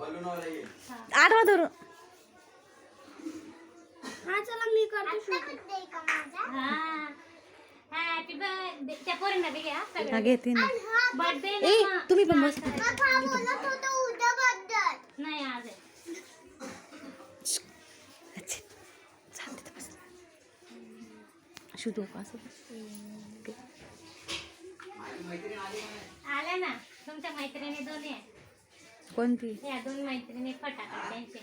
आठवा धरून चला मी करते हॅपी बर्थडे त्या पोरींना बी घ्या हा घेते ना बर्थडे ए तुम्ही पण बस नाही आज आहे. शुद्ध उपास आल्या ना तुमच्या मैत्रिणी दोन्ही आहे. कोणती या दोन मैत्रिणी फटाका त्यांचे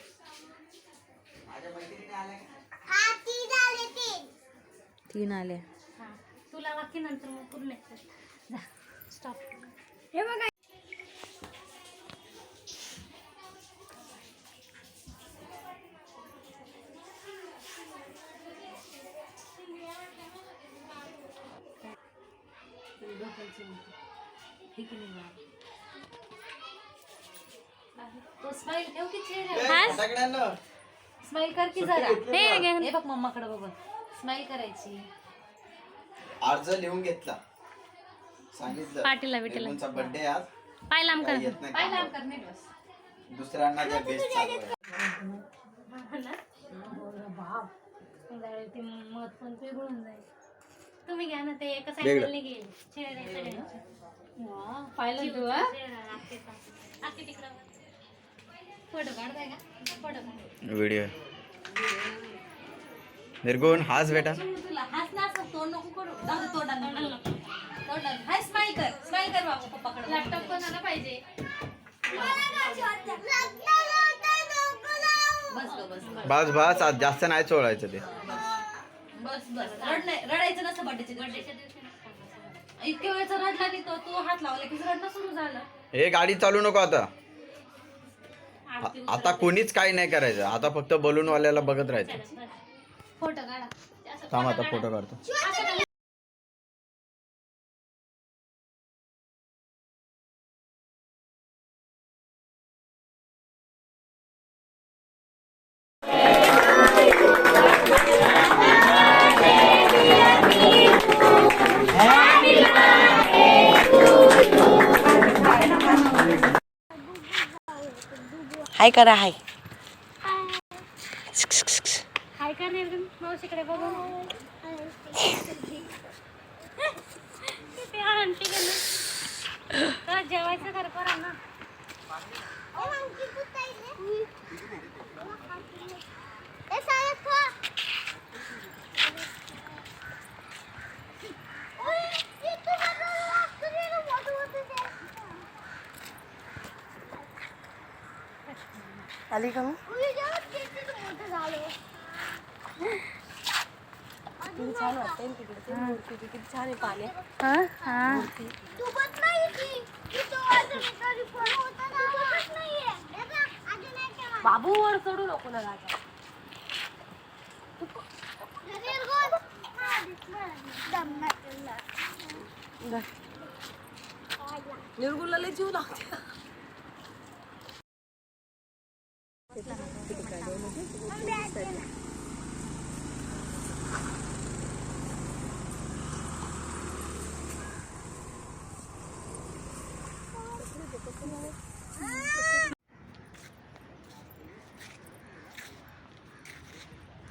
तीन आल्या हा तुला वाकी नंतर मग पूर्ण जा स्टॉप. हे बघा तो स्माइल ठेव की चेहऱ्यावर स्माइल कर की जरा हे बघ मम्माकडे बघ स्माइल करायची. अर्ज लिहून घेतला सांगितलं पाटीला बिटीला तुमचा बर्थडे आज पाय लांब कर येत नाही पाय लांब कर नाही बस दुसऱ्यांना त्या बेस्ट चालू आहे. ते मत पण पिघळून जाईल. तुम्ही घ्या ना ते एका साईडला गेले चेहऱ्याकडे पाहिलं तू फोटो काढताय का फोटो काढ व्हिडिओ निर्गुण हाच बेटा तुला हाच ना असं तोंड नको करू जाऊ दे तोंडाला तोंडाला हाय स्माइल कर बाबा पप्पाकडे लॅपटॉप कोणाला पाहिजे बस बस आज जास्त नाही चोळायचं ते बस रडायचं नसतं बर्थडेच्या दिवशी इतक्या वेळचा रडला नाही तो हात लावला की रडणं सुरू झालं. हे गाडी चालू नको आता आता कोणीच काही नाही करायचं आता फक्त बलून वाल्याला बघत राहायचं. फोटो काढा थांब आता फोटो काढतो. हाय करा हाय हाय कर निर्गुण मावशीकडे बघू किती आंटी गेलं तर जेवायचं कर करा ना आली का किती छान वाटतंय तिकडे किती छान आहे पाणी. बाबू वर चढू नको ना राजा निर्गुणला लय जीव लागते.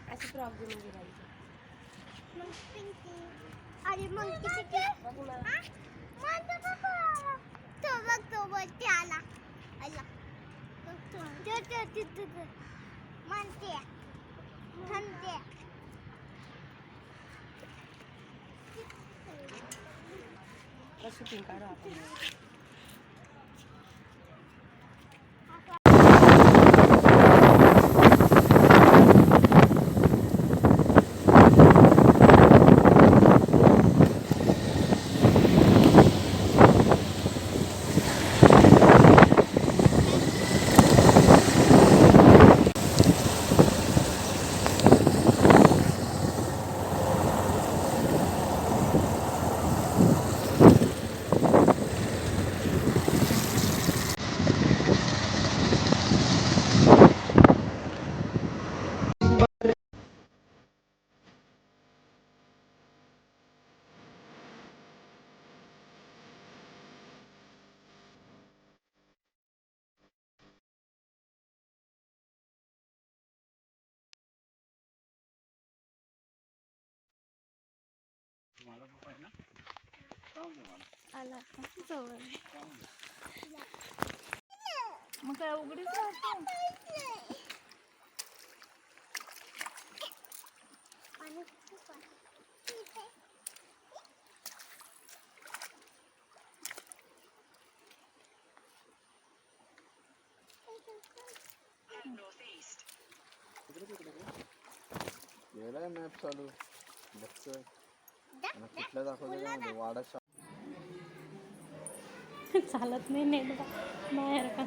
अशी प्रॉब्लेम मध्ये राहायचं. अरे मग किती आला शूटिंग काढू आपण. आला जवळ मग काय उघडीच राहते. पाणी खूप आहे. गेलाय मॅप चालू बघतोय कुठल्या दाखवलं वाडा चालत नाही नेट बाहेर का